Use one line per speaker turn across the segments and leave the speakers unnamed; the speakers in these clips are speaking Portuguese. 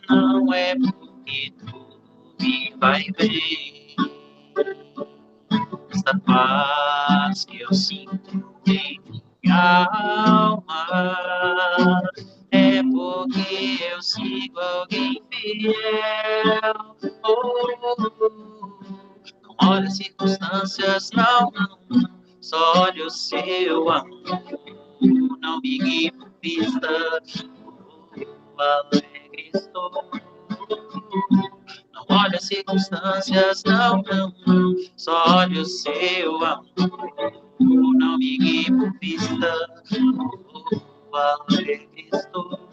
não é porque tudo me vai bem. Esta paz que eu sinto em minha alma é porque eu sigo alguém fiel. Não olha as circunstâncias, não, só olha o seu amor. Não me guie por pista, alegre estou. Não olha as circunstâncias, não, só olha o seu amor. Não me guie por pista, alegre estou.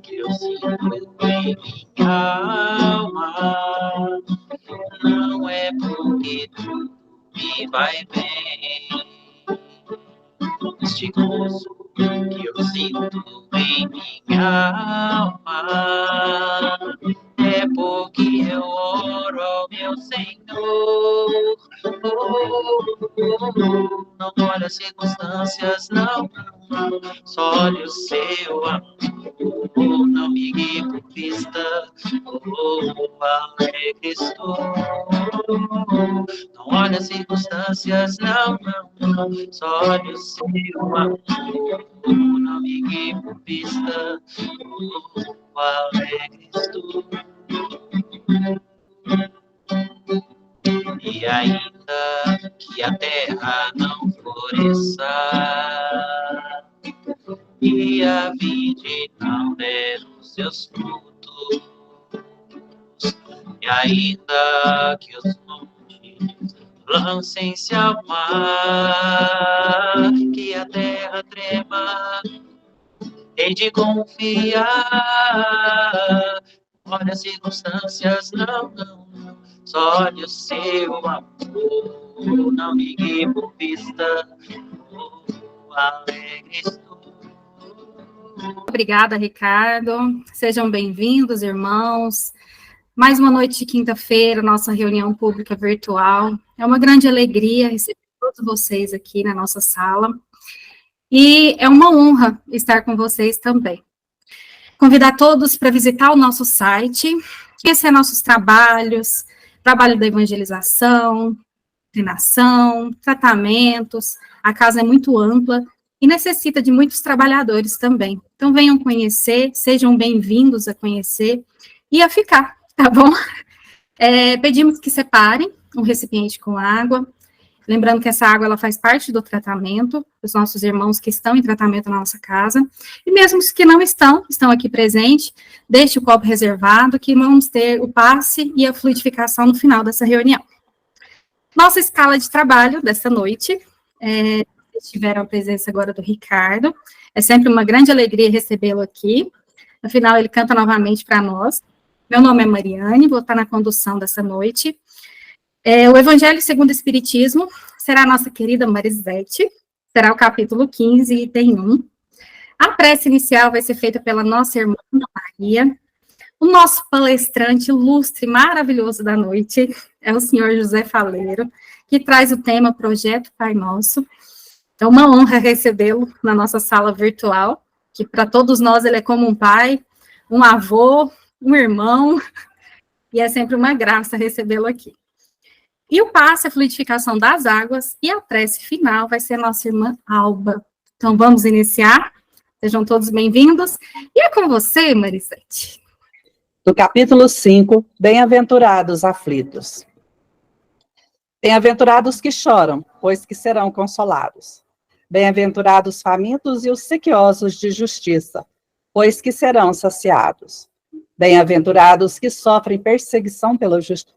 Que eu sinto em minha alma, não é porque tudo me vai bem. Este gozo que eu sinto em minha alma é porque eu oro ao meu Senhor. Não olha as circunstâncias, não, só olha o seu amor. Não me guie por pista, alegre estou. Não olha as circunstâncias, não, só olha o seu amor. Não me guie por pista, alegre estou. E ainda que a terra não floresça e a vide não der os seus frutos, e ainda que os montes lancem-se ao mar, que a terra trema, hei de confiar. Olha as circunstâncias, não, só olha o seu amor. Não me guie por pista, alegre estou.
Obrigada, Ricardo. Sejam bem-vindos, irmãos. Mais uma noite de quinta-feira, nossa reunião pública virtual. É uma grande alegria receber todos vocês aqui na nossa sala. E é uma honra estar com vocês também. Convidar todos para visitar o nosso site, conhecer nossos trabalhos, trabalho da evangelização, treinação, tratamentos. A casa é muito ampla e necessita de muitos trabalhadores também. Então, venham conhecer, sejam bem-vindos a conhecer e a ficar, tá bom? Pedimos que separem um recipiente com água. Lembrando que essa água ela faz parte do tratamento dos nossos irmãos que estão em tratamento na nossa casa. E mesmo os que não estão aqui presentes, deixe o copo reservado, que vamos ter o passe e a fluidificação no final dessa reunião. Nossa escala de trabalho dessa noite, tiveram a presença agora do Ricardo. É sempre uma grande alegria recebê-lo aqui. Afinal, ele canta novamente para nós. Meu nome é Mariane, vou estar na condução dessa noite. O Evangelho segundo o Espiritismo será a nossa querida Marisete, será o capítulo 15, item 1. A prece inicial vai ser feita pela nossa irmã Maria. O nosso palestrante ilustre, maravilhoso da noite é o senhor José Faleiro, que traz o tema Projeto Pai Nosso. É uma honra recebê-lo na nossa sala virtual, que para todos nós ele é como um pai, um avô, um irmão, e é sempre uma graça recebê-lo aqui. E o passe, a fluidificação das águas, e a prece final vai ser a nossa irmã Alba. Então, vamos iniciar. Sejam todos bem-vindos. E é com você, Marisete.
Do capítulo 5, Bem-aventurados aflitos. Bem-aventurados que choram, pois que serão consolados. Bem-aventurados famintos e os sequiosos de justiça, pois que serão saciados. Bem-aventurados que sofrem perseguição pela justiça,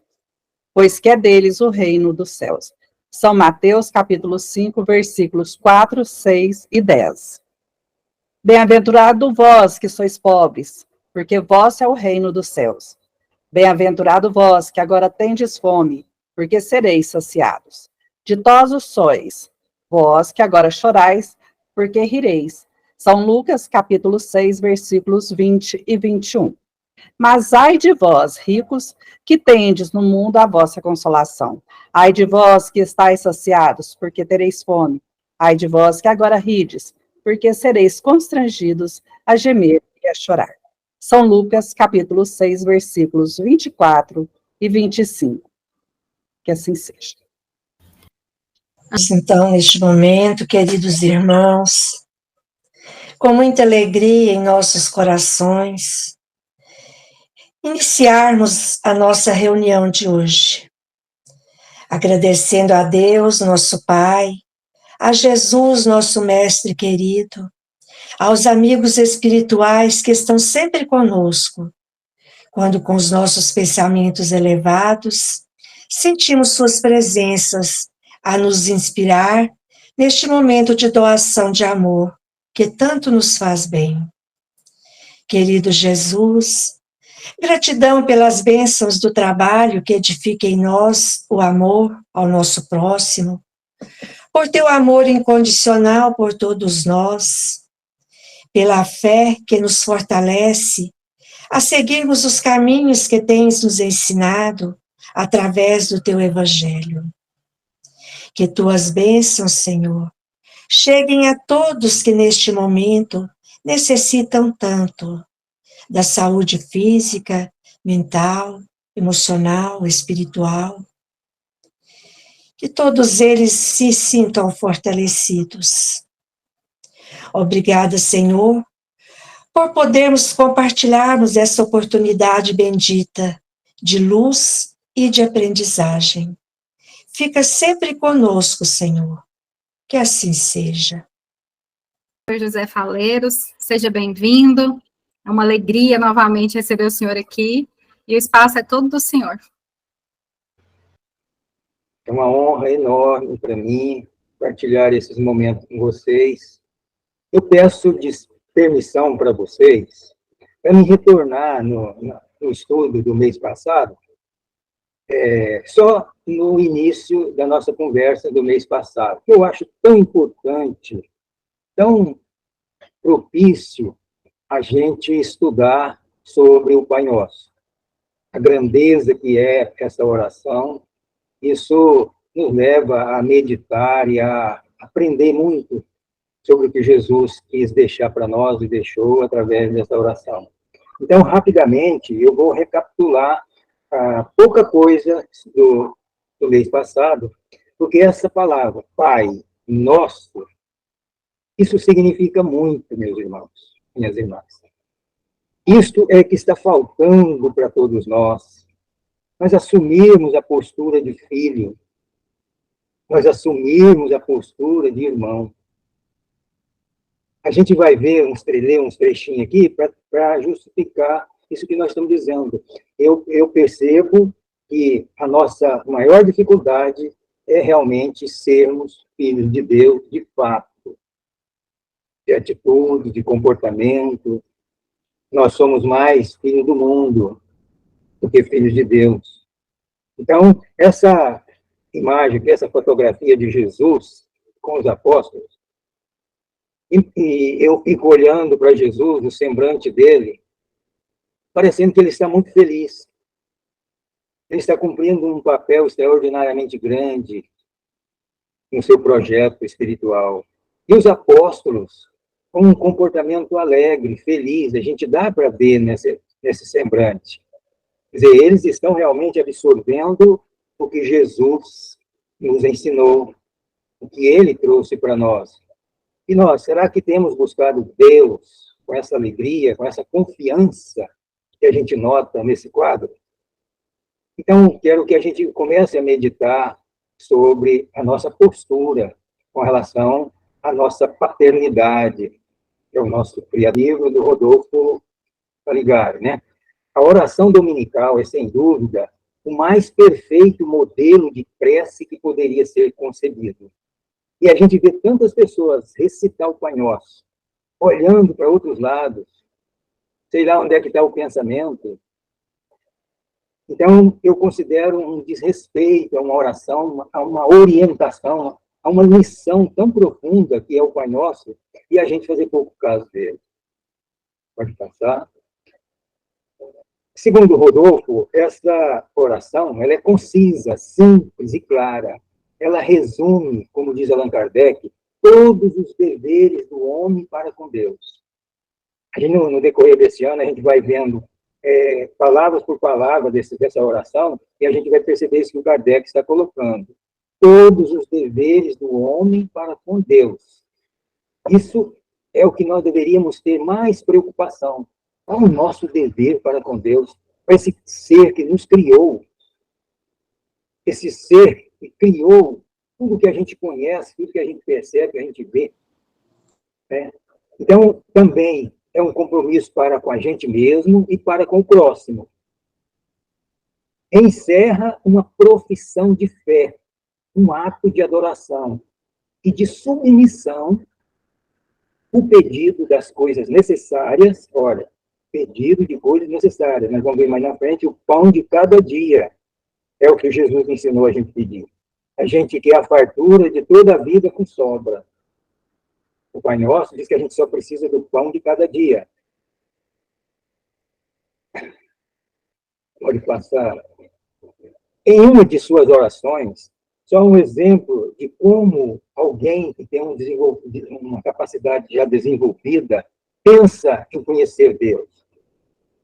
pois que é deles o reino dos céus. São Mateus, capítulo 5, versículos 4, 6 e 10. Bem-aventurado vós que sois pobres, porque vosso é o reino dos céus. Bem-aventurado vós que agora tendes fome, porque sereis saciados. Ditosos sois, vós que agora chorais, porque rireis. São Lucas, capítulo 6, versículos 20 e 21. Mas ai de vós, ricos, que tendes no mundo a vossa consolação. Ai de vós que estáis saciados, porque tereis fome. Ai de vós que agora rides, porque sereis constrangidos a gemer e a chorar. São Lucas, capítulo 6, versículos 24 e 25. Que assim seja.
Então, neste momento, queridos irmãos, com muita alegria em nossos corações, iniciarmos a nossa reunião de hoje, agradecendo a Deus, nosso Pai, a Jesus, nosso Mestre querido, aos amigos espirituais que estão sempre conosco, quando com os nossos pensamentos elevados, sentimos suas presenças a nos inspirar neste momento de doação de amor, que tanto nos faz bem. Querido Jesus, gratidão pelas bênçãos do trabalho que edifica em nós o amor ao nosso próximo, por teu amor incondicional por todos nós, pela fé que nos fortalece a seguirmos os caminhos que tens nos ensinado através do teu Evangelho. Que tuas bênçãos, Senhor, cheguem a todos que neste momento necessitam tanto da saúde física, mental, emocional, espiritual. Que todos eles se sintam fortalecidos. Obrigada, Senhor, por podermos compartilharmos essa oportunidade bendita de luz e de aprendizagem. Fica sempre conosco, Senhor. Que assim seja.
Oi, José Faleiros, seja bem-vindo. É uma alegria novamente receber o senhor aqui. E o espaço é todo do senhor.
É uma honra enorme para mim partilhar esses momentos com vocês. Eu peço permissão para vocês para me retornar no estudo do mês passado, só no início da nossa conversa do mês passado, que eu acho tão importante, tão propício a gente estudar sobre o Pai Nosso. A grandeza que é essa oração, isso nos leva a meditar e a aprender muito sobre o que Jesus quis deixar para nós e deixou através dessa oração. Então, rapidamente, eu vou recapitular pouca coisa do mês passado, porque essa palavra, Pai Nosso, isso significa muito, meus irmãos, minhas irmãs. Isto é que está faltando para todos nós. Nós assumirmos a postura de filho, nós assumirmos a postura de irmão. A gente vai ler uns trechinhos aqui para justificar isso que nós estamos dizendo. Eu percebo que a nossa maior dificuldade é realmente sermos filhos de Deus de fato, de atitude, de comportamento. Nós somos mais filhos do mundo do que filhos de Deus. Então, essa imagem, essa fotografia de Jesus com os apóstolos, e eu fico olhando para Jesus, no semblante dele, parecendo que ele está muito feliz. Ele está cumprindo um papel extraordinariamente grande no seu projeto espiritual. E os apóstolos, com um comportamento alegre, feliz, a gente dá para ver nesse semblante. Quer dizer, eles estão realmente absorvendo o que Jesus nos ensinou, o que ele trouxe para nós. E nós, será que temos buscado Deus com essa alegria, com essa confiança que a gente nota nesse quadro? Então, quero que a gente comece a meditar sobre a nossa postura com relação à nossa paternidade, que é o nosso criativo do Rodolfo Caligari, né? A oração dominical é, sem dúvida, o mais perfeito modelo de prece que poderia ser concebido. E a gente vê tantas pessoas recitar o Pai Nosso, olhando para outros lados, sei lá onde é que está o pensamento. Então, eu considero um desrespeito a uma oração, a uma orientação, a uma missão tão profunda que é o Pai Nosso, e a gente fazer pouco caso dele. Pode passar. Segundo Rodolfo, essa oração ela é concisa, simples e clara. Ela resume, como diz Allan Kardec, todos os deveres do homem para com Deus. A gente, no decorrer desse ano, a gente vai vendo palavras por palavra dessa oração, e a gente vai perceber isso que o Kardec está colocando. Todos os deveres do homem para com Deus. Isso é o que nós deveríamos ter mais preocupação. Qual o nosso dever para com Deus? Para esse ser que nos criou, esse ser que criou tudo que a gente conhece, tudo que a gente percebe, que a gente vê. Né? Então, também é um compromisso para com a gente mesmo e para com o próximo. Encerra uma profissão de fé, um ato de adoração e de submissão, o pedido das coisas necessárias, olha, pedido de coisas necessárias, nós vamos ver mais na frente, o pão de cada dia, é o que Jesus ensinou a gente pedir. A gente quer a fartura de toda a vida com sobra. O Pai Nosso diz que a gente só precisa do pão de cada dia. Pode passar. Em uma de suas orações, só um exemplo de como alguém que tem uma capacidade já desenvolvida pensa em conhecer Deus.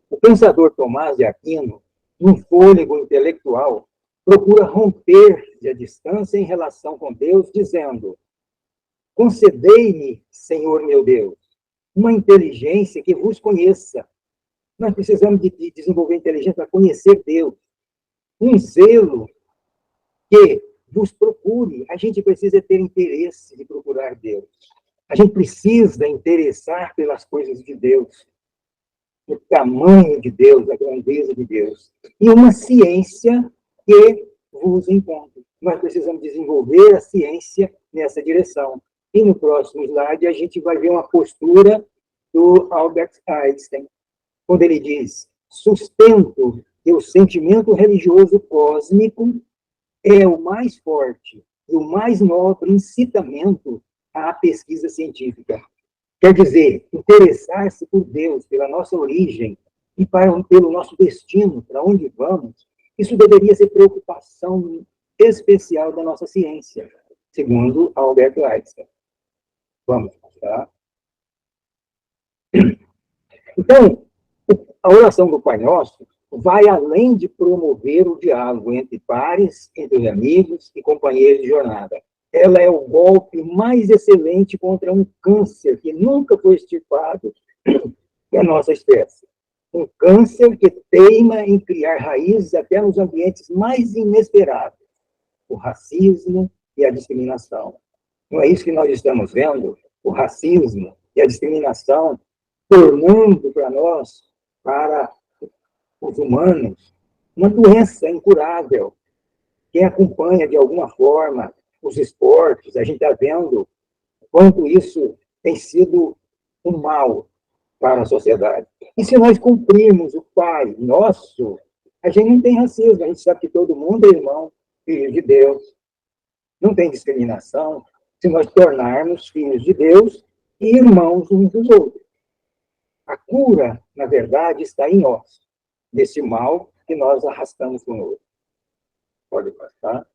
O pensador Tomás de Aquino, num fôlego intelectual, procura romper a distância em relação com Deus, dizendo: concedei-me, Senhor meu Deus, uma inteligência que vos conheça. Nós precisamos de desenvolver inteligência para conhecer Deus. Um zelo que vos procure. A gente precisa ter interesse de procurar Deus. A gente precisa interessar pelas coisas de Deus, o tamanho de Deus, a grandeza de Deus. E uma ciência que vos encontre. Nós precisamos desenvolver a ciência nessa direção. E no próximo slide a gente vai ver uma postura do Albert Einstein, quando ele diz: sustento que o sentimento religioso cósmico é o mais forte e o mais nobre incitamento à pesquisa científica. Quer dizer, interessar-se por Deus, pela nossa origem e pelo nosso destino, para onde vamos, isso deveria ser preocupação especial da nossa ciência, segundo Albert Einstein. Vamos passar. Então, a oração do Pai Nosso vai além de promover o diálogo entre pares, entre os amigos e companheiros de jornada. Ela é o golpe mais excelente contra um câncer que nunca foi extirpado da nossa espécie. Um câncer que teima em criar raízes até nos ambientes mais inesperados. O racismo e a discriminação. Não é isso que nós estamos vendo? O racismo e a discriminação tornando para nós, para os humanos, uma doença incurável. Quem acompanha, de alguma forma, os esportes, a gente está vendo quanto isso tem sido um mal para a sociedade. E se nós cumprirmos o Pai Nosso, a gente não tem racismo, a gente sabe que todo mundo é irmão, filho de Deus. Não tem discriminação se nós tornarmos filhos de Deus e irmãos uns dos outros. A cura, na verdade, está em nós, desse mal que nós arrastamos conosco. Pode passar.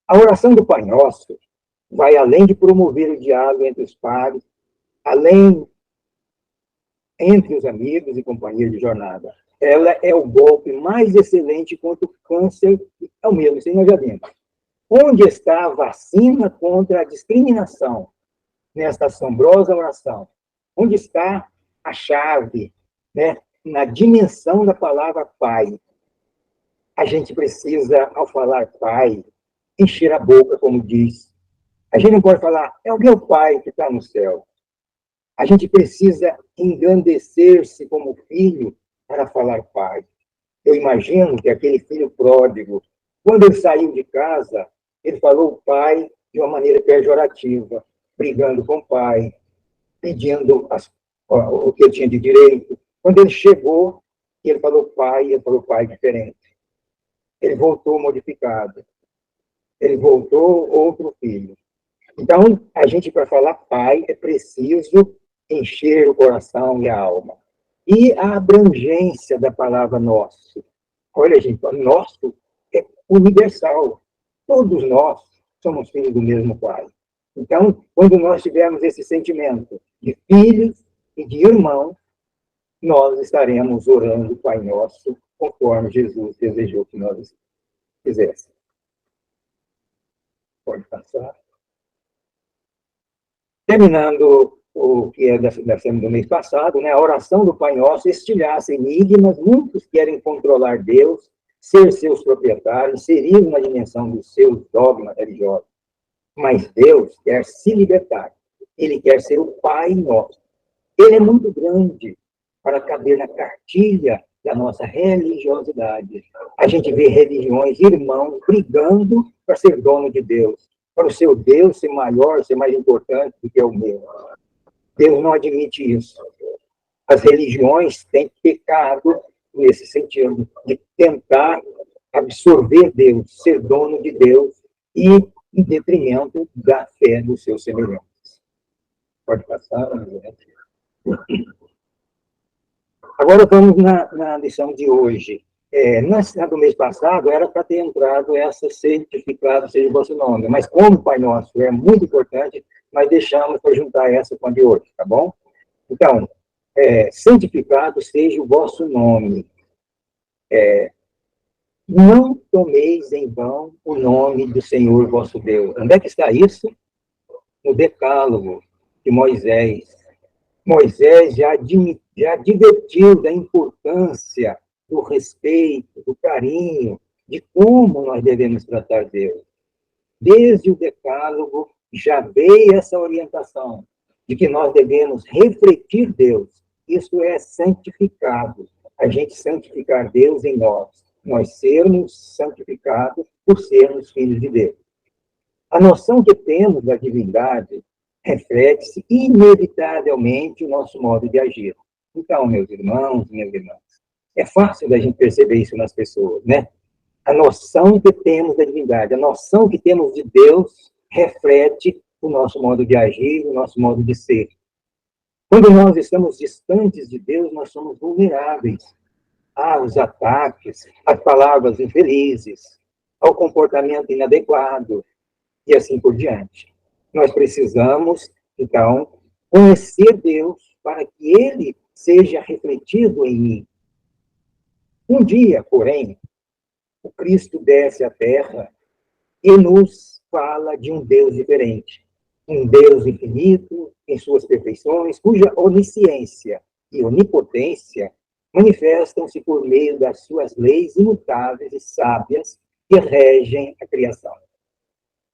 A oração do Pai Nosso vai além de promover o diálogo entre os pares, além entre os amigos e companheiros de jornada. Ela é o golpe mais excelente contra o câncer, é o mesmo, isso nós já vimos. Onde está a vacina contra a discriminação nesta assombrosa oração? Onde está a chave, né, na dimensão da palavra Pai? A gente precisa, ao falar Pai, encher a boca, como diz. A gente não pode falar, é o meu Pai que está no céu. A gente precisa engrandecer-se como filho para falar Pai. Eu imagino que aquele filho pródigo, quando ele saiu de casa, ele falou Pai de uma maneira pejorativa, brigando com o pai, pedindo o que ele tinha de direito. Quando ele chegou, ele falou Pai diferente. Ele voltou modificado. Ele voltou outro filho. Então, a gente, para falar Pai, é preciso encher o coração e a alma. e a abrangência da palavra nosso. Olha, gente, o nosso é universal. Todos nós somos filhos do mesmo Pai. Então, quando nós tivermos esse sentimento de filhos e de irmão, nós estaremos orando o Pai Nosso, conforme Jesus desejou que nós fizéssemos. Pode passar. Terminando o que é da semana do mês passado, né, a oração do Pai Nosso estilhaça enigmas, muitos querem controlar Deus, ser seus proprietários, inserir na dimensão dos seus dogmas religiosos. Mas Deus quer se libertar. Ele quer ser o Pai Nosso. Ele é muito grande para caber na cartilha da nossa religiosidade. A gente vê religiões, irmãos, brigando para ser dono de Deus, para o seu Deus ser maior, ser mais importante do que o meu. Deus não admite isso. As religiões têm pecado nesse sentido, de tentar absorver Deus, ser dono de Deus, e em detrimento da fé dos seus semelhantes. Pode passar, André. Agora vamos na lição de hoje. Na do mês passado, era para ter entrado essa santificado seja o vosso nome, mas como o Pai Nosso é muito importante, nós deixamos para juntar essa com a de hoje, tá bom? Então, santificado seja o vosso nome. Não tomeis em vão o nome do Senhor vosso Deus. Onde é que está isso? No Decálogo de Moisés. Moisés já advertiu da importância do respeito, do carinho, de como nós devemos tratar Deus. Desde o Decálogo já veio essa orientação de que nós devemos refletir Deus. Isso é santificado. A gente santificar Deus em nós sermos santificados por sermos filhos de Deus. A noção que temos da divindade reflete-se inevitavelmente o nosso modo de agir. Então, meus irmãos, minhas irmãs, é fácil da gente perceber isso nas pessoas, né? A noção que temos da divindade, a noção que temos de Deus reflete o nosso modo de agir, o nosso modo de ser. Quando nós estamos distantes de Deus, nós somos vulneráveis aos ataques, às palavras infelizes, ao comportamento inadequado e assim por diante. Nós precisamos, então, conhecer Deus para que Ele seja refletido em mim. Um dia, porém, o Cristo desce à Terra e nos fala de um Deus diferente. Um Deus infinito, em suas perfeições, cuja onisciência e onipotência manifestam-se por meio das suas leis imutáveis e sábias que regem a criação.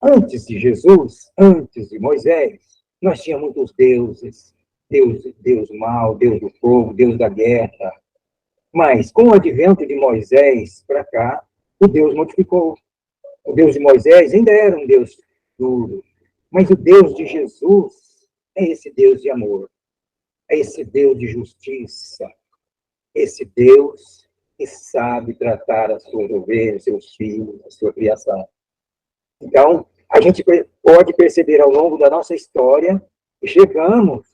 Antes de Jesus, antes de Moisés, nós tínhamos muitos deuses. Deus mau, Deus do fogo, Deus da guerra. Mas, com o advento de Moisés para cá, o Deus modificou. O Deus de Moisés ainda era um Deus duro. Mas o Deus de Jesus é esse Deus de amor. É esse Deus de justiça. Esse Deus que sabe tratar as suas ovelhas, seus filhos, a sua criação. Então, a gente pode perceber ao longo da nossa história que chegamos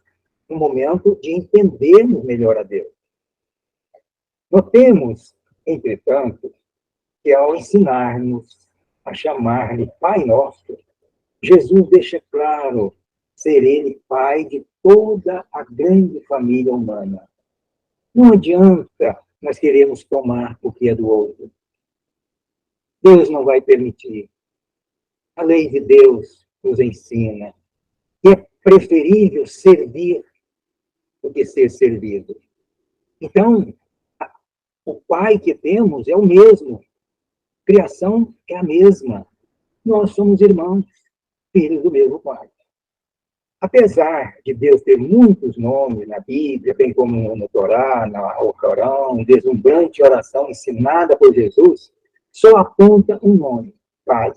no momento de entendermos melhor a Deus. Notemos, entretanto, que ao ensinar-nos a chamar-lhe Pai Nosso, Jesus deixa claro ser Ele Pai de toda a grande família humana. Não adianta nós queremos tomar o que é do outro. Deus não vai permitir. A lei de Deus nos ensina que é preferível servir do que ser servido. Então, o Pai que temos é o mesmo. A criação é a mesma. Nós somos irmãos, filhos do mesmo Pai. Apesar de Deus ter muitos nomes na Bíblia, bem como no Torá, no Corão, deslumbrante oração ensinada por Jesus, só aponta um nome, Pai.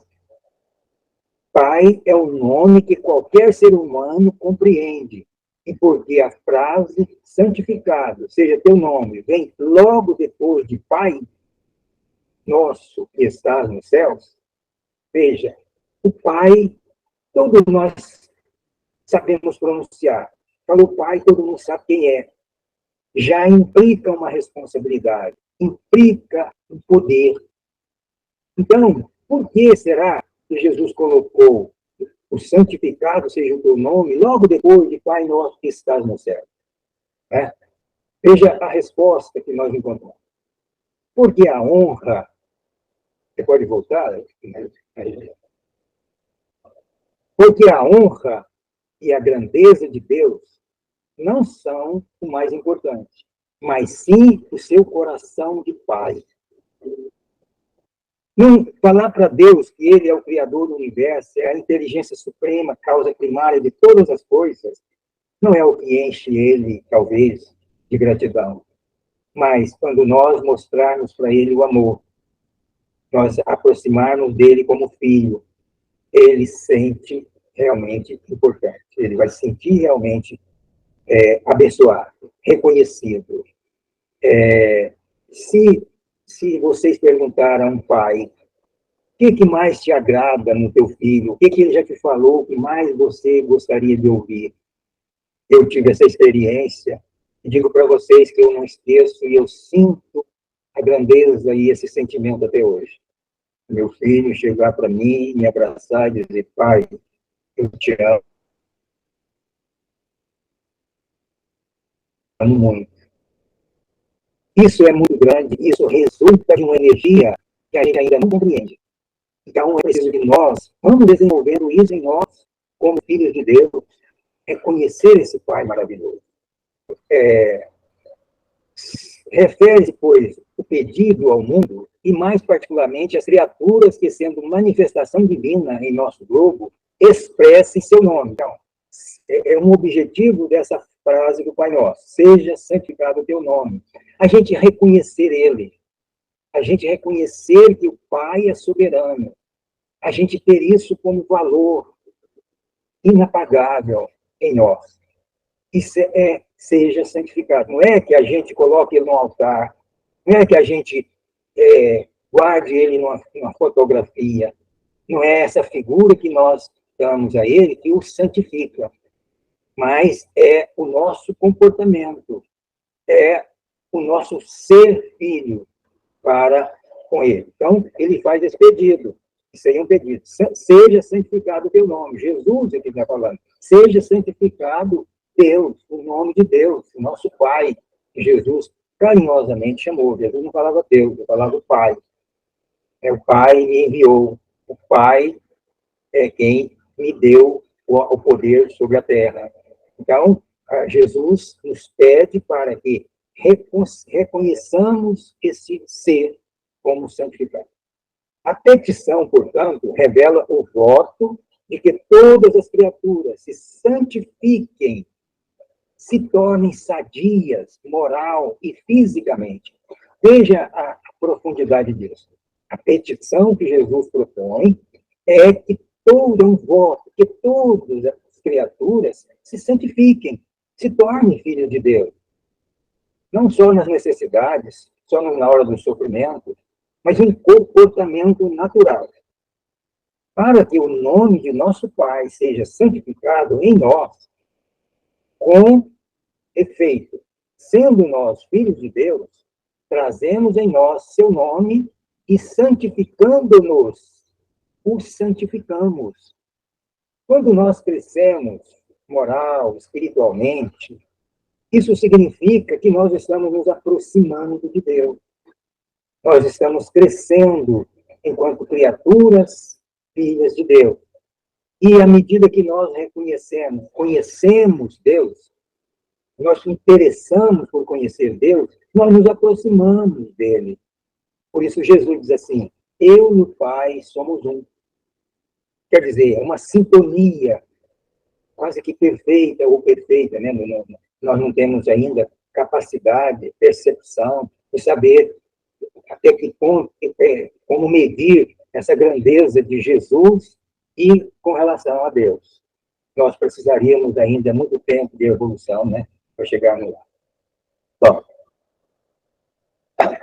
Pai é um nome que qualquer ser humano compreende. E porque a frase santificado seja teu nome vem logo depois de Pai nosso que estás nos céus, veja, o Pai, todos nós sabemos pronunciar. Falou Pai, todo mundo sabe quem é. já implica uma responsabilidade, implica um poder. Então, por que será que Jesus colocou o santificado seja o teu nome logo depois de Pai Nosso que estás no céu? Veja a resposta que nós encontramos. Porque a honra... Você pode voltar? Porque a honra e a grandeza de Deus não são o mais importante, mas sim o seu coração de pai. Não falar para Deus que Ele é o Criador do universo, é a inteligência suprema, causa primária de todas as coisas, não é o que enche Ele, talvez, de gratidão. Mas quando nós mostrarmos para Ele o amor, nós aproximarmos dele como filho, Ele sente realmente importante. Ele vai sentir realmente abençoado, reconhecido. Se vocês perguntaram a um pai, o que mais te agrada no teu filho? O que ele já te falou que mais você gostaria de ouvir? Eu tive essa experiência e digo para vocês que eu não esqueço e eu sinto a grandeza e esse sentimento até hoje. Meu filho chegar para mim, me abraçar e dizer: pai, eu te amo muito. Isso é muito grande, isso resulta de uma energia que a gente ainda não compreende. Então, é preciso que nós vamos desenvolvendo isso em nós, como filhos de Deus, conhecer esse Pai maravilhoso. Refere, pois, o pedido ao mundo, e mais particularmente as criaturas que, sendo manifestação divina em nosso globo, expressem seu nome. Então, é um objetivo dessa frase do Pai Nosso: seja santificado o teu nome. A gente reconhecer Ele, a gente reconhecer que o Pai é soberano, a gente ter isso como valor inapagável em nós. Isso seja santificado. Não é que a gente coloque ele no altar, não é que a gente guarde ele numa fotografia, não é essa figura que nós damos a ele que o santifica, mas é o nosso comportamento, é o nosso ser filho para com ele. Então, ele faz esse pedido. Isso aí é um pedido. Seja santificado o teu nome. Jesus é que está falando. Seja santificado Deus, o nome de Deus, o nosso Pai. Que Jesus carinhosamente chamou. Jesus não falava Deus, ele falava o Pai. O Pai me enviou. O Pai é quem me deu o poder sobre a terra. Então, Jesus nos pede para que reconheçamos esse ser como santificado. A petição, portanto, revela o voto de que todas as criaturas se santifiquem, se tornem sadias, moral e fisicamente. Veja a profundidade disso. A petição que Jesus propõe é que todo um voto, que todas as criaturas se santifiquem, se tornem filhos de Deus. Não só nas necessidades, só na hora do sofrimento, mas um comportamento natural. Para que o nome de nosso Pai seja santificado em nós, com efeito, sendo nós filhos de Deus, trazemos em nós seu nome e santificando-nos, o santificamos. Quando nós crescemos moral, espiritualmente, isso significa que nós estamos nos aproximando de Deus. Nós estamos crescendo enquanto criaturas, filhas de Deus. E à medida que nós conhecemos Deus, nós nos interessamos por conhecer Deus, nós nos aproximamos dele. Por isso Jesus diz assim: eu e o Pai somos um. Quer dizer, é uma sintonia quase que perfeita ou perfeita, né? Nós não temos ainda capacidade, percepção de saber até que ponto, como medir essa grandeza de Jesus e com relação a Deus. Nós precisaríamos ainda muito tempo de evolução, né, para chegar no lá. Bom,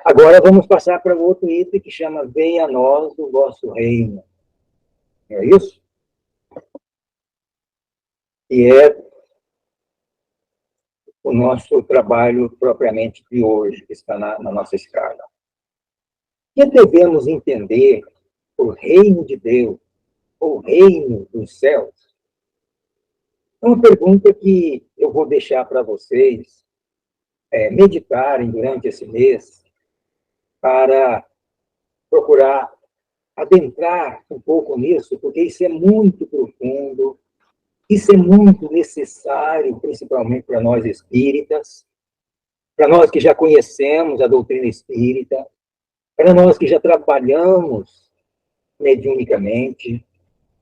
agora vamos passar para o outro item que chama venha a nós o vosso reino. É isso? E o nosso trabalho propriamente de hoje, que está na nossa escala. O que devemos entender o reino de Deus, o reino dos céus? É uma pergunta que eu vou deixar para vocês meditarem durante esse mês, para procurar adentrar um pouco nisso, porque isso é muito profundo, isso é muito necessário, principalmente para nós espíritas, para nós que já conhecemos a doutrina espírita, para nós que já trabalhamos mediunicamente,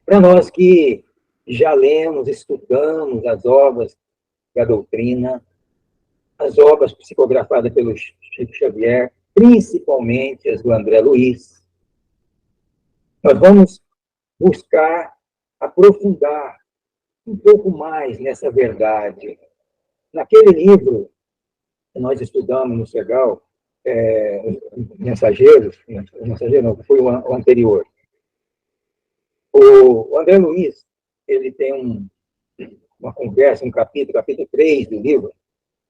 para nós que já lemos, estudamos as obras da doutrina, as obras psicografadas pelo Chico Xavier, principalmente as do André Luiz. Nós vamos buscar aprofundar um pouco mais nessa verdade. Naquele livro que nós estudamos no CEGAL, Mensageiro não, foi o anterior. O André Luiz, ele tem uma conversa, um capítulo 3 do livro,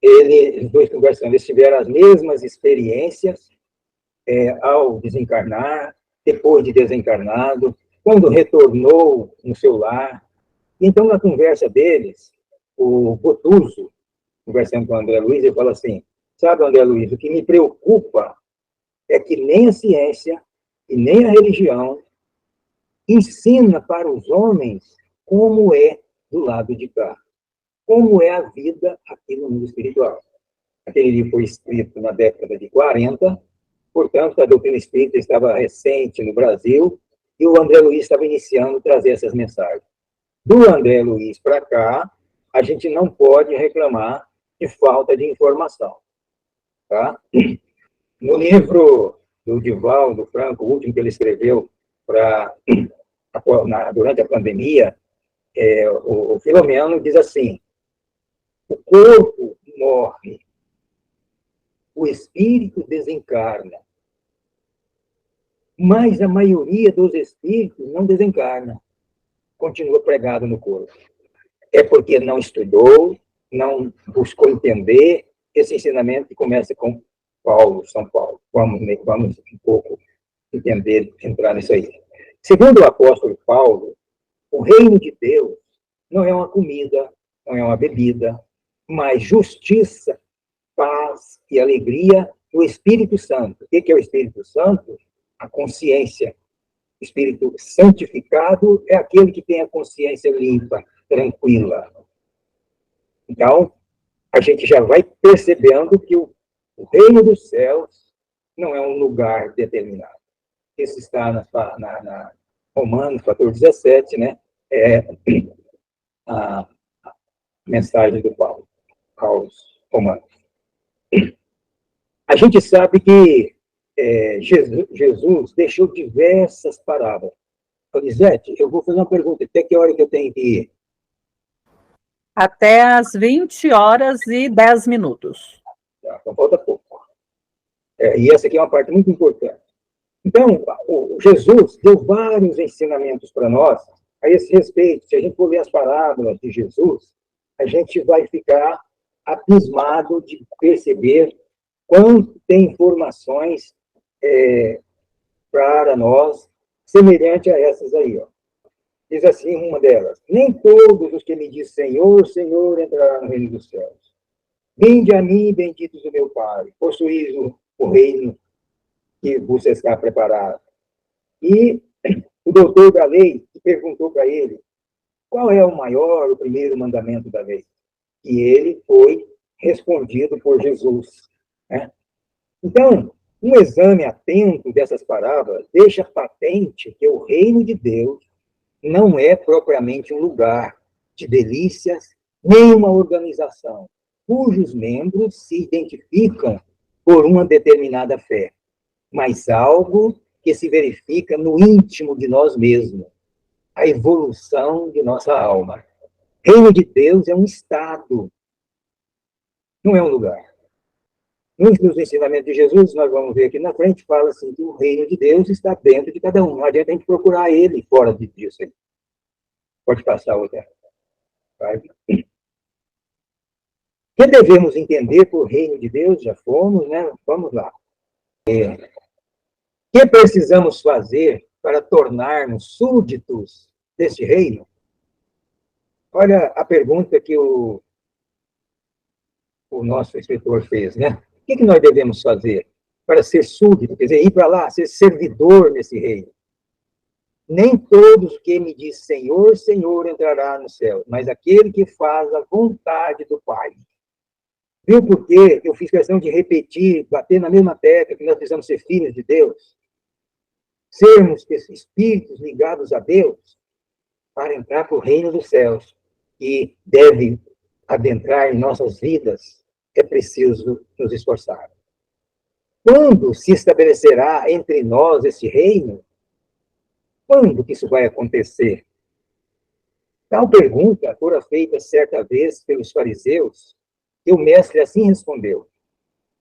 os dois conversando, eles tiveram as mesmas experiências ao desencarnar, depois de desencarnado, quando retornou no seu lar. Então, na conversa deles, o Botuso, conversando com o André Luiz, ele fala assim: sabe, André Luiz, o que me preocupa é que nem a ciência e nem a religião ensina para os homens como é do lado de cá, como é a vida aqui no mundo espiritual. Aquele livro foi escrito na década de 40, portanto, a doutrina espírita estava recente no Brasil, e o André Luiz estava iniciando a trazer essas mensagens. Do André Luiz para cá, a gente não pode reclamar de falta de informação. Tá? No livro do Divaldo Franco, o último que ele escreveu durante a pandemia, o Filomeno diz assim: o corpo morre, o espírito desencarna, mas a maioria dos espíritos não desencarna, continua pregado no corpo. É porque não estudou, não buscou entender esse ensinamento que começa com Paulo, São Paulo. Vamos um pouco entender, entrar nisso aí. Segundo o apóstolo Paulo, o reino de Deus não é uma comida, não é uma bebida, mas justiça, paz e alegria do Espírito Santo. O que é o Espírito Santo? A consciência. O Espírito santificado é aquele que tem a consciência limpa, tranquila. Então, a gente já vai percebendo que o reino dos céus não é um lugar determinado. Isso está na Romanos 14:17, né? É a mensagem do Paulo aos Romanos. A gente sabe que Jesus deixou diversas parábolas. Elisete, eu vou fazer uma pergunta. Até que hora que eu tenho que ir?
Até às 20h10.
Tá, então falta pouco. E essa aqui é uma parte muito importante. Então, o Jesus deu vários ensinamentos para nós a esse respeito. Se a gente for ler as parábolas de Jesus, a gente vai ficar abismado de perceber quanto tem informações para nós semelhante a essas aí. Ó. Diz assim uma delas: nem todos os que me dizem Senhor, Senhor entrarão no reino dos céus. Vinde a mim, benditos do meu Pai, possuís o reino que vos está preparado. E o doutor da lei perguntou para ele qual é o primeiro mandamento da lei. E ele foi respondido por Jesus. Né? Então, um exame atento dessas parábolas deixa patente que o reino de Deus não é propriamente um lugar de delícias, nem uma organização, cujos membros se identificam por uma determinada fé, mas algo que se verifica no íntimo de nós mesmos, a evolução de nossa alma. Reino de Deus é um estado, não é um lugar. Nos ensinamentos de Jesus, nós vamos ver aqui na frente, fala assim que o reino de Deus está dentro de cada um. Não adianta a gente procurar ele fora disso. Pode passar outra. Vai. que devemos entender por reino de Deus? Já fomos, né? Vamos lá. O que precisamos fazer para tornarmos súditos deste reino? Olha a pergunta que o nosso escritor fez, né? O que nós devemos fazer para ser súdito, quer dizer, ir para lá, ser servidor nesse reino? Nem todos que me diz Senhor, Senhor entrará no céu, mas aquele que faz a vontade do Pai. Viu por quê? Eu fiz questão de repetir, bater na mesma tecla que nós precisamos ser filhos de Deus, sermos espíritos ligados a Deus, para entrar para o reino dos céus, e deve adentrar em nossas vidas, é preciso nos esforçar. Quando se estabelecerá entre nós esse reino? Quando que isso vai acontecer? Tal pergunta fora feita certa vez pelos fariseus, e o mestre assim respondeu: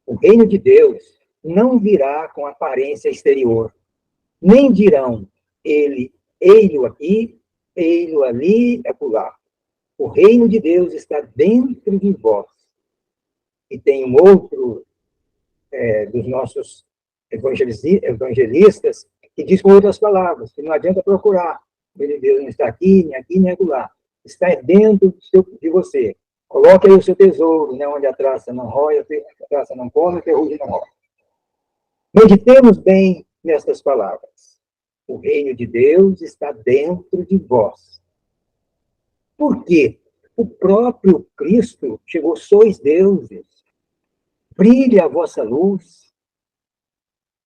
o reino de Deus não virá com aparência exterior, nem dirão ei-lo aqui, ei-lo ali, acolá. O reino de Deus está dentro de vós. E tem um outro dos nossos evangelistas que diz com outras palavras, que não adianta procurar. O reino de Deus não está aqui, nem acolá. Está dentro de você. Coloque aí o seu tesouro, né, onde a traça não rói, a traça não come, a ferrugem não rói. Meditemos bem nestas palavras. O reino de Deus está dentro de vós. Por quê? O próprio Cristo chegou, sois deuses. Brilhe a vossa luz.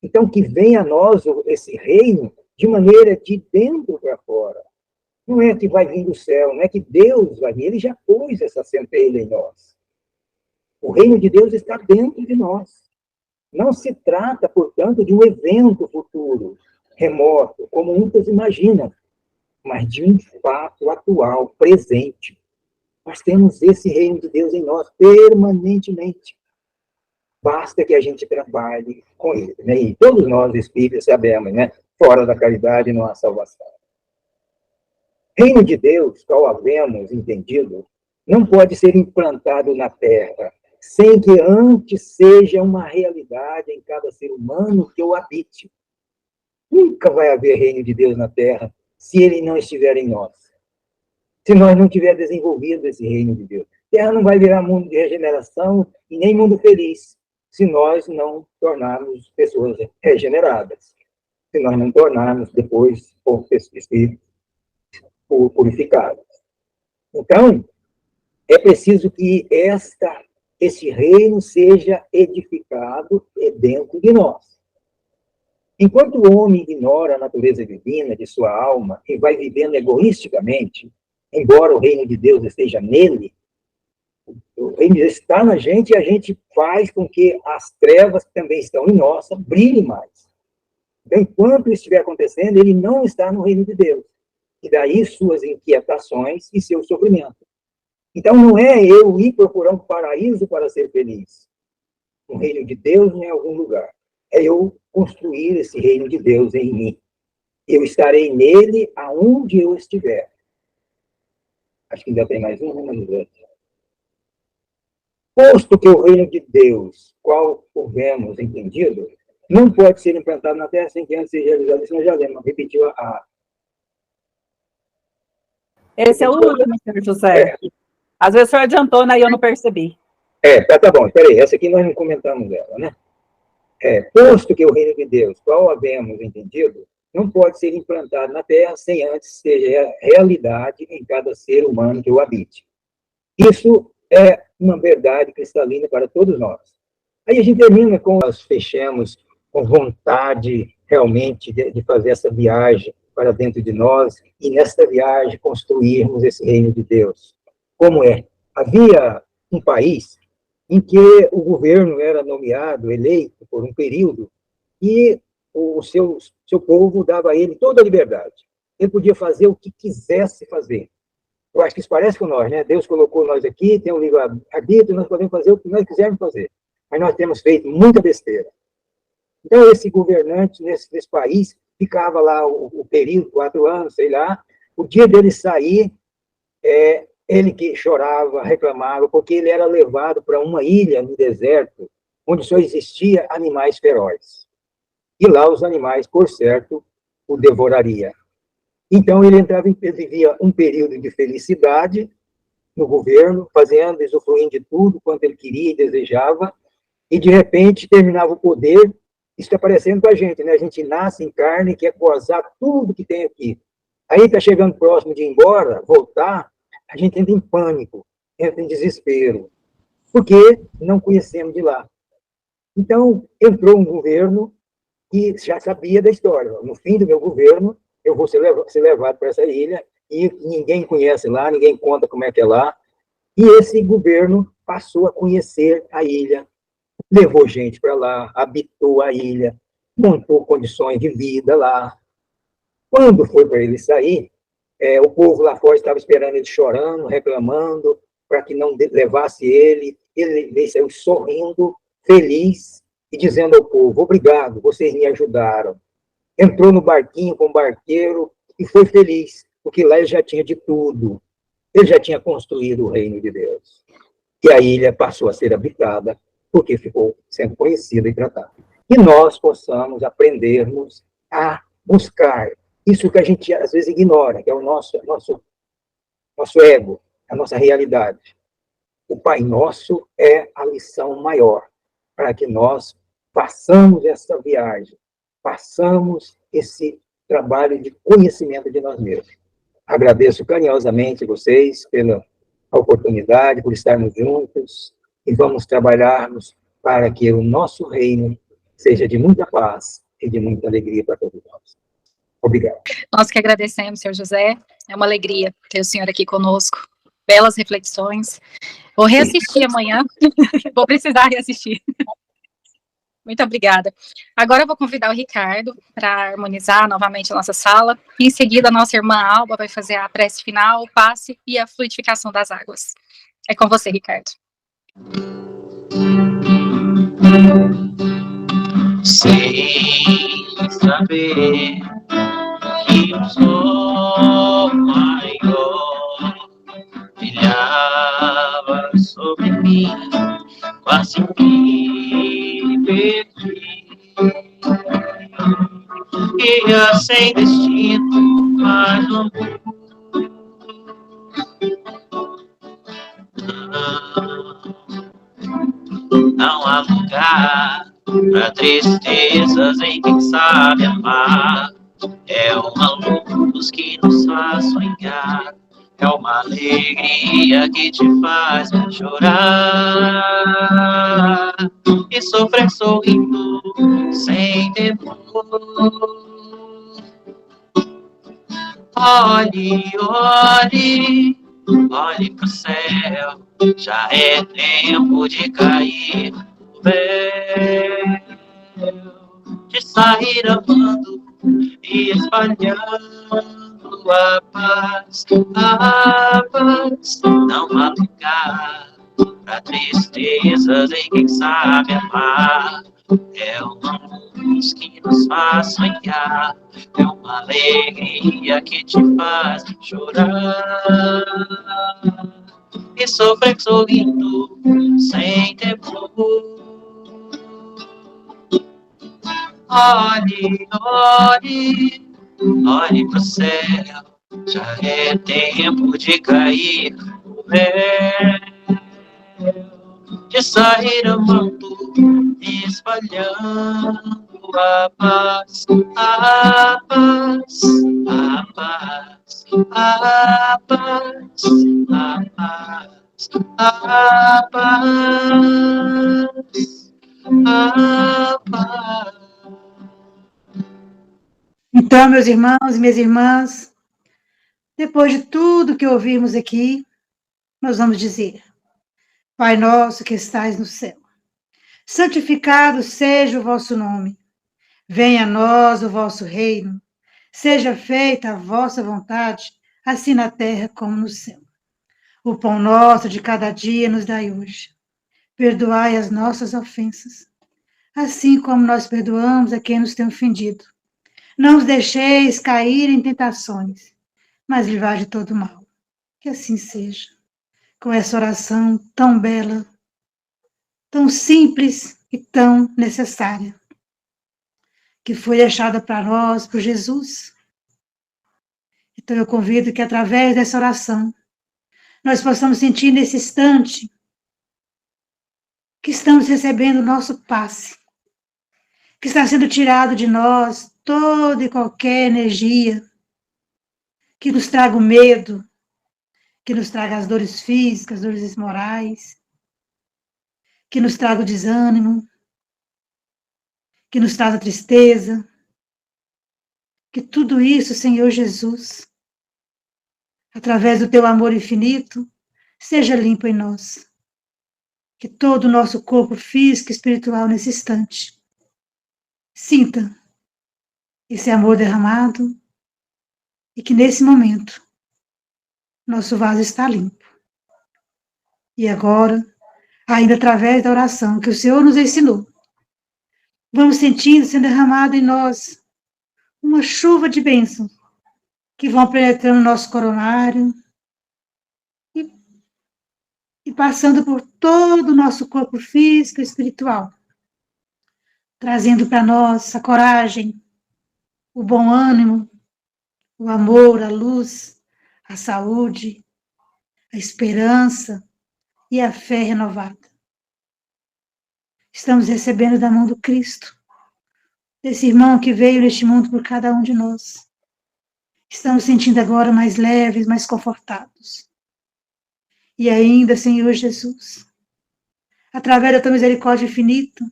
Então, que venha a nós esse reino de maneira de dentro para fora. Não é que vai vir do céu, não é que Deus vai vir, ele já pôs essa centelha em nós. O reino de Deus está dentro de nós. Não se trata, portanto, de um evento futuro, remoto, como muitos imaginam, mas de um fato atual, presente. Nós temos esse reino de Deus em nós permanentemente. Basta que a gente trabalhe com ele. Né? E todos nós, espíritos, sabemos, né? Fora da caridade não há salvação. Reino de Deus, qual havemos entendido, não pode ser implantado na Terra sem que antes seja uma realidade em cada ser humano que o habite. Nunca vai haver reino de Deus na Terra se ele não estiver em nós. Se nós não tivermos desenvolvido esse reino de Deus. A Terra não vai virar mundo de regeneração e nem mundo feliz se nós não tornarmos pessoas regeneradas. Se nós não tornarmos depois espíritos purificados. Então, é preciso que esse reino seja edificado dentro de nós. Enquanto o homem ignora a natureza divina de sua alma e vai vivendo egoisticamente, embora o reino de Deus esteja nele, o reino de Deus está na gente e a gente faz com que as trevas que também estão em nós brilhem mais. Então, enquanto isso estiver acontecendo, ele não está no reino de Deus. E daí suas inquietações e seu sofrimento. Então, não é eu ir procurar um paraíso para ser feliz. Um reino de Deus em algum lugar. É eu construir esse reino de Deus em mim. Eu estarei nele aonde eu estiver. Acho que ainda tem mais um, mas posto que o reino de Deus, qual houvemos entendido, não pode ser implantado na Terra sem que antes seja realizado. Isso nós já lemos, repetiu a...
Esse é o último, senhor José. Às vezes o senhor adiantou, né, e eu não percebi.
Tá bom, espera aí, essa aqui nós não comentamos dela, né? Posto que o reino de Deus, qual havemos entendido, não pode ser implantado na Terra sem antes seja realidade em cada ser humano que o habite. Isso é uma verdade cristalina para todos nós. Aí a gente termina com nós fechamos com vontade realmente de fazer essa viagem para dentro de nós e nesta viagem construirmos esse reino de Deus. Como é? Havia um país em que o governo era nomeado, eleito por um período, e o seu povo dava a ele toda a liberdade. Ele podia fazer o que quisesse fazer. Eu acho que isso parece com nós, né? Deus colocou nós aqui, tem um livre-arbítrio, nós podemos fazer o que nós quisermos fazer. Mas nós temos feito muita besteira. Então, esse governante nesse país ficava lá o período, 4 anos, sei lá, o dia dele sair Ele que chorava, reclamava, porque ele era levado para uma ilha no deserto, onde só existia animais ferozes. E lá os animais, por certo, o devorariam. Então ele vivia um período de felicidade no governo, fazendo, usufruindo de tudo quanto ele queria e desejava, e de repente terminava o poder. Isso está aparecendo para a gente, né? A gente nasce em carne e quer gozar tudo que tem aqui. Aí está chegando próximo de ir embora, voltar, a gente entra em pânico, entra em desespero, porque não conhecemos de lá. Então, entrou um governo que já sabia da história. No fim do meu governo, eu vou ser levado para essa ilha, e ninguém conhece lá, ninguém conta como é que é lá. E esse governo passou a conhecer a ilha, levou gente para lá, habitou a ilha, montou condições de vida lá. Quando foi para ele sair, o povo lá fora estava esperando ele chorando, reclamando, para que não levasse ele. Ele saiu sorrindo, feliz, e dizendo ao povo: obrigado, vocês me ajudaram. Entrou no barquinho com o barqueiro e foi feliz, porque lá ele já tinha de tudo. Ele já tinha construído o reino de Deus. E a ilha passou a ser habitada, porque ficou sendo conhecida e tratada. E nós possamos aprendermos a buscar isso que a gente às vezes ignora, que é o nosso ego, a nossa realidade. O Pai Nosso é a lição maior para que nós façamos essa viagem, façamos esse trabalho de conhecimento de nós mesmos. Agradeço carinhosamente vocês pela oportunidade, por estarmos juntos, e vamos trabalharmos para que o nosso reino seja de muita paz e de muita alegria para todos nós. Obrigado.
Nós que agradecemos, senhor José. É uma alegria ter o senhor aqui conosco. Belas reflexões. Vou reassistir amanhã. Vou precisar reassistir. Muito obrigada. Agora eu vou convidar o Ricardo para harmonizar novamente a nossa sala. Em seguida, a nossa irmã Alba vai fazer a prece final, o passe e a fluidificação das águas. É com você, Ricardo.
Sem saber que o sol maior brilhava sobre mim, quase me perdi. Ia sem destino, mas o amor não há lugar para tristezas em quem sabe amar. É uma luz que nos faz sonhar, é uma alegria que te faz chorar e sofrer sorrindo sem temor. Olhe, olhe, olhe pro céu, já é tempo de cair o véu, de sair amando e espalhando a paz, a paz. Não há lugar pra tristezas em quem sabe amar. É uma luz que nos faz sonhar, é uma alegria que te faz chorar e sofrer sorrindo sem temor. Olhe, olhe, olhe pro céu, já é tempo de cair o véu, de sair amando e espalhando a paz, a paz, a paz, a paz, a paz, a paz, a paz.
Então, meus irmãos e minhas irmãs, depois de tudo que ouvimos aqui, nós vamos dizer: Pai nosso que estais no céu, santificado seja o vosso nome. Venha a nós o vosso reino. Seja feita a vossa vontade, assim na terra como no céu. O pão nosso de cada dia nos dai hoje. Perdoai as nossas ofensas, assim como nós perdoamos a quem nos tem ofendido. Não os deixeis cair em tentações, mas livrai de todo mal. Que assim seja. com essa oração tão bela, tão simples e tão necessária, que foi deixada para nós por Jesus. Então eu convido que através dessa oração, nós possamos sentir nesse instante que estamos recebendo o nosso passe, que está sendo tirado de nós toda e qualquer energia que nos traga o medo, que nos traga as dores físicas, as dores morais, que nos traga o desânimo, que nos traz a tristeza, que tudo isso, Senhor Jesus, através do teu amor infinito, seja limpo em nós. Que todo o nosso corpo físico e espiritual nesse instante sinta esse amor derramado e que nesse momento nosso vaso está limpo. E agora, ainda através da oração que o Senhor nos ensinou, vamos sentindo sendo derramado em nós uma chuva de bênçãos que vão penetrando no nosso coronário e passando por todo o nosso corpo físico e espiritual, trazendo para nós a coragem, o bom ânimo, o amor, a luz, a saúde, a esperança e a fé renovada. Estamos recebendo da mão do Cristo, desse irmão que veio neste mundo por cada um de nós. Estamos sentindo agora mais leves, mais confortados. E ainda, Senhor Jesus, através da tua misericórdia infinita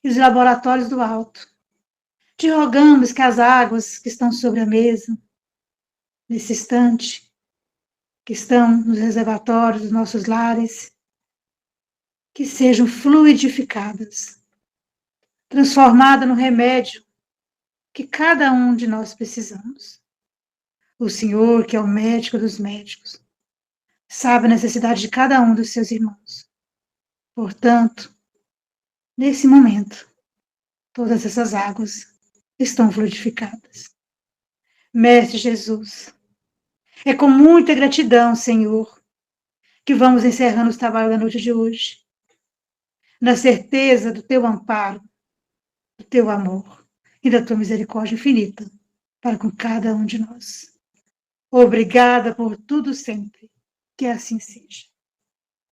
e dos laboratórios do alto, te rogamos que as águas que estão sobre a mesa, nesse instante, que estão nos reservatórios dos nossos lares, que sejam fluidificadas, transformadas no remédio que cada um de nós precisamos. O Senhor, que é o médico dos médicos, sabe a necessidade de cada um dos seus irmãos. Portanto, nesse momento, todas essas águas estão fluidificadas. Mestre Jesus, é com muita gratidão, Senhor, que vamos encerrando os trabalhos da noite de hoje, na certeza do teu amparo, do teu amor e da tua misericórdia infinita para com cada um de nós. Obrigada por tudo sempre. Que assim seja.